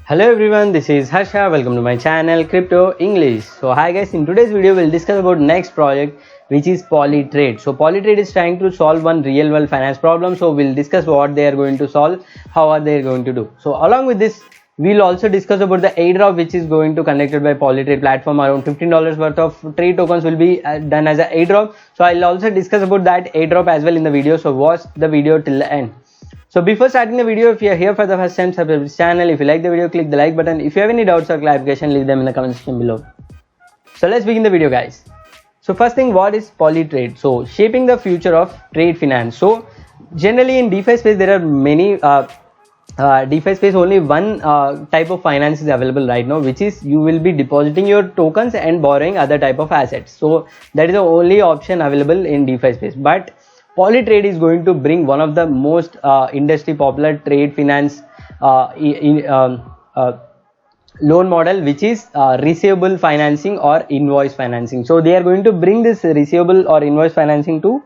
Hello everyone, this is Harsha. Welcome to my channel Crypto English. So hi guys, in today's video we'll discuss about next project which is Polytrade. So Polytrade is trying to solve one real world finance problem. So we'll discuss what they are going to solve, how are they going to do. So along with this, we'll also discuss about the Airdrop which is going to conducted by Polytrade platform. Around $15 worth of trade tokens will be done as an Airdrop. So I'll also discuss about that Airdrop as well in the video. So watch the video till the end. So before starting the video, if you are here for the first time, subscribe to this channel. If you like the video, click the like button. If you have any doubts or clarification, leave them in the comment section below. So let's begin the video, guys. So first thing, what is Polytrade? So shaping the future of trade finance. So generally in DeFi space, there are many DeFi space, only one type of finance is available right now, which is you will be depositing your tokens and borrowing other type of assets. So that is the only option available in DeFi space. But Polytrade is going to bring one of the most industry popular trade finance loan model, which is receivable financing or invoice financing. So they are going to bring this receivable or invoice financing to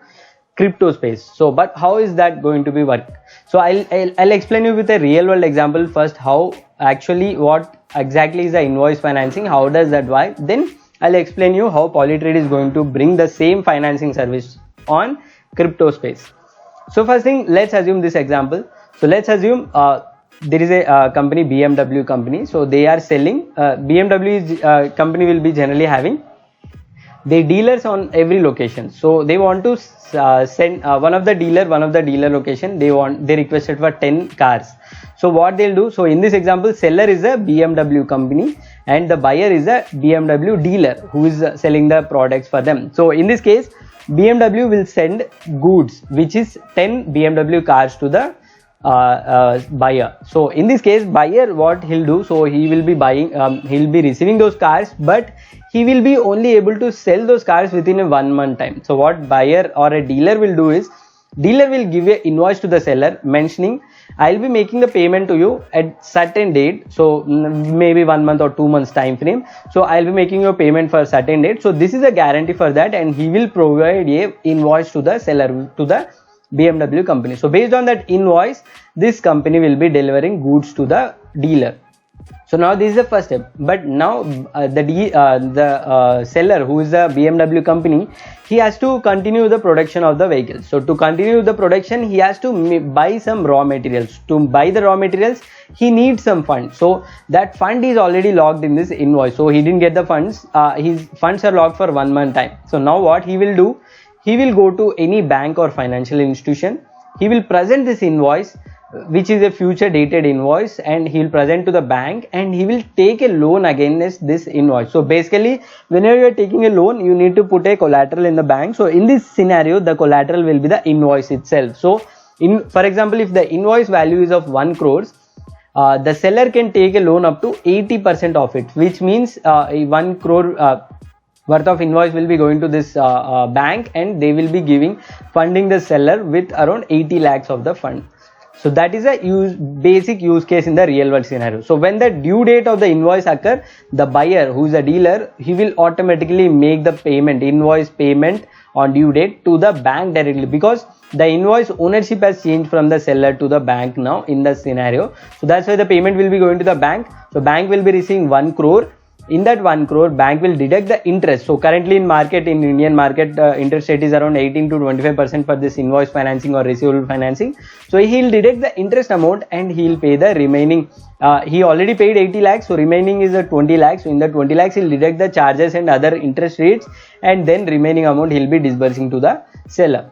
crypto space. So but how is that going to be work? So I'll explain you with a real world example first, how actually what exactly is the invoice financing, how does that work. Then I'll explain you how Polytrade is going to bring the same financing service on crypto space. So first thing, let's assume this example. So let's assume there is a company, BMW company. So they are selling BMW company will be generally having the dealers on every location. So they want to send one of the dealer location, they requested for 10 cars. So what they'll do, so in this example, seller is a BMW company and the buyer is a BMW dealer who is selling the products for them. So in this case, BMW will send goods, which is 10 BMW cars to the buyer. So in this case, buyer, what he'll do, so he will be buying, he'll be receiving those cars, but he will be only able to sell those cars within a 1 month time. So what buyer or a dealer will do is, dealer will give an invoice to the seller mentioning, I'll be making the payment to you at certain date. So maybe 1 month or 2 months time frame. So I'll be making your payment for a certain date. So this is a guarantee for that, and he will provide a invoice to the seller, to the BMW company. So based on that invoice, this company will be delivering goods to the dealer. So now this is the first step, but now the seller, who is the BMW company, he has to continue the production of the vehicle. So to continue the production, he has to buy some raw materials. To buy the raw materials, he needs some funds. So that fund is already logged in this invoice. So he didn't get the funds. His funds are logged for 1 month time. So now what he will do, he will go to any bank or financial institution. He will present this invoice, which is a future dated invoice, and he will present to the bank, and he will take a loan against this invoice. So basically, whenever you are taking a loan, you need to put a collateral in the bank. So in this scenario, the collateral will be the invoice itself. So for example, if the invoice value is of 1 crore, the seller can take a loan up to 80% of it, which means 1 crore worth of invoice will be going to this bank, and they will be funding the seller with around 80 lakhs of the fund. So that is a basic use case in the real world scenario. So when the due date of the invoice occur, the buyer, who is a dealer, he will automatically make the payment, invoice payment on due date to the bank directly, because the invoice ownership has changed from the seller to the bank now in the scenario. So that's why the payment will be going to the bank. So bank will be receiving 1 crore. In that 1 crore, bank will deduct the interest. So currently in Indian market, interest rate is around 18 to 25% for this invoice financing or receivable financing. So he'll deduct the interest amount and he'll pay the remaining. He already paid 80 lakhs, so remaining is 20 lakhs. So in the 20 lakhs, he'll deduct the charges and other interest rates, and then remaining amount he'll be disbursing to the seller.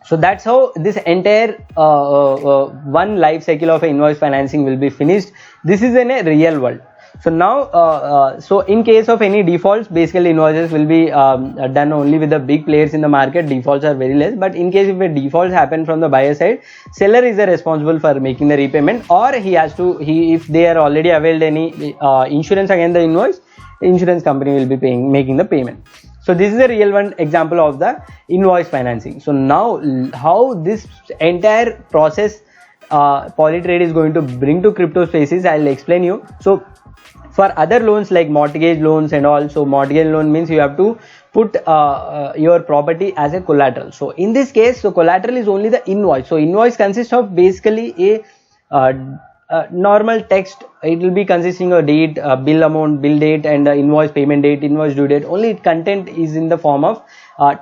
So that's how this entire one life cycle of invoice financing will be finished. This is in a real world. So now, so in case of any defaults, basically invoices will be done only with the big players in the market. Defaults are very less. But in case if a defaults happen from the buyer side, seller is responsible for making the repayment, or he has to, if they are already availed any insurance against the invoice, insurance company will be making the payment. So this is a real one example of the invoice financing. So now how this entire process Polytrade is going to bring to crypto spaces, I'll explain you. So for other loans like mortgage loans and all, so mortgage loan means you have to put your property as a collateral. So in this case, so collateral is only the invoice. So invoice consists of basically a normal text. It will be consisting of date, bill amount, bill date, and invoice payment date, invoice due date. Only content is in the form of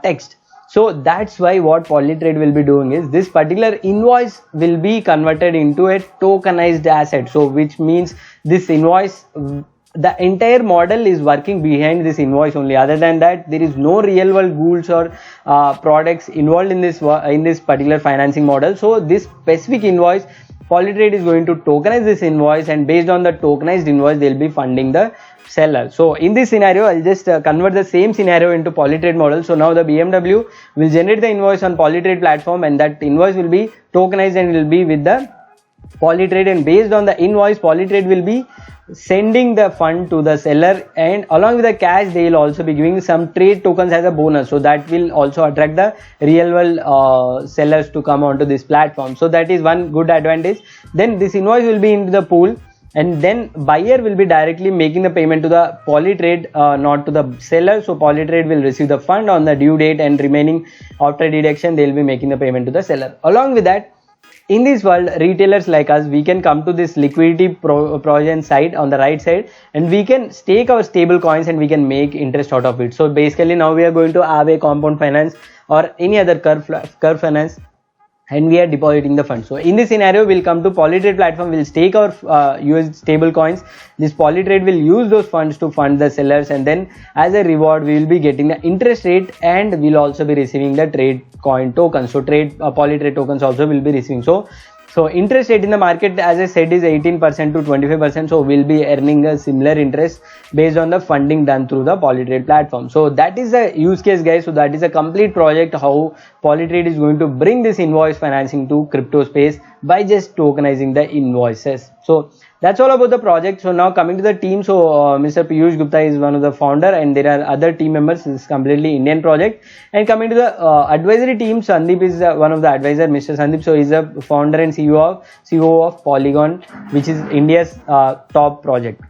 text. So that's why what Polytrade will be doing is this particular invoice will be converted into a tokenized asset. So which means this invoice, the entire model is working behind this invoice only. Other than that, there is no real world goods or products involved in this particular financing model. So this specific invoice, Polytrade is going to tokenize this invoice, and based on the tokenized invoice, they'll be funding the seller. So in this scenario, I'll just convert the same scenario into Polytrade model. So now the BMW will generate the invoice on Polytrade platform, and that invoice will be tokenized and will be with the Polytrade, and based on the invoice, Polytrade will be sending the fund to the seller, and along with the cash they will also be giving some trade tokens as a bonus. So that will also attract the real world sellers to come onto this platform. So that is one good advantage. Then this invoice will be into the pool, and then buyer will be directly making the payment to the Polytrade, not to the seller. So Polytrade will receive the fund on the due date, and remaining after deduction they will be making the payment to the seller. Along with that, in this world, retailers like us, we can come to this liquidity provision side on the right side, and we can stake our stable coins and we can make interest out of it. So basically now we are going to have a compound finance or any other curve finance, and we are depositing the funds. So in this scenario, we'll come to Polytrade platform, we'll stake our US stable coins. This Polytrade will use those funds to fund the sellers, and then as a reward we will be getting the interest rate, and we'll also be receiving the trade coin tokens. So Polytrade tokens also will be receiving. So interest rate in the market, as I said, is 18% to 25%. So we'll be earning a similar interest based on the funding done through the Polytrade platform. So that is the use case, guys. So that is a complete project how Polytrade is going to bring this invoice financing to crypto space by just tokenizing the invoices. So that's all about the project. So now coming to the team. So Mr. Piyush Gupta is one of the founder, and there are other team members. It's completely Indian project. And coming to the advisory team, Sandeep is one of the advisor. Mr. Sandeep, so he's a founder and CEO of Polygon, which is India's top project.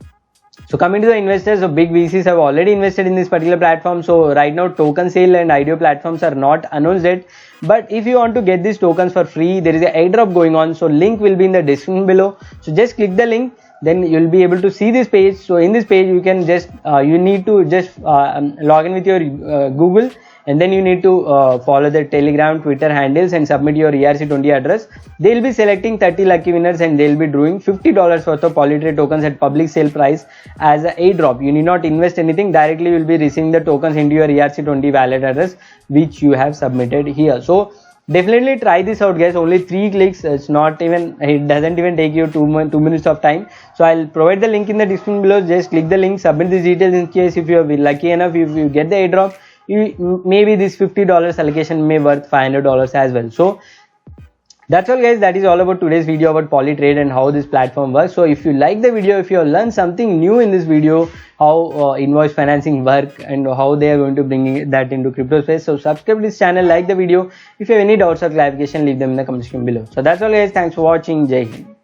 So coming to the investors, so big VCs have already invested in this particular platform. So right now token sale and IDO platforms are not announced yet, but if you want to get these tokens for free, there is an airdrop going on. So link will be in the description below. So just click the link, then you'll be able to see this page. So in this page you can just you need to just log in with your Google, and then you need to follow the Telegram, Twitter handles and submit your ERC20 address. They'll be selecting 30 lucky winners, and they'll be drawing $50 worth of Polytrade tokens at public sale price as an airdrop. You need not invest anything, directly you will be receiving the tokens into your ERC20 wallet address which you have submitted here. So definitely try this out, guys. Only 3 clicks. It's not even, it doesn't even take you 2 minutes of time. So I'll provide the link in the description below. Just click the link, submit these details. In case if you are lucky enough, if you get the airdrop, maybe this $50 allocation may worth $500 as well. So that's all, guys. That is all about today's video about Polytrade and how this platform works. So if you like the video, if you have learned something new in this video, how invoice financing work and how they are going to bring that into crypto space, so subscribe to this channel, like the video. If you have any doubts or clarification, leave them in the comment section below. So that's all, guys. Thanks for watching. Jai Hind.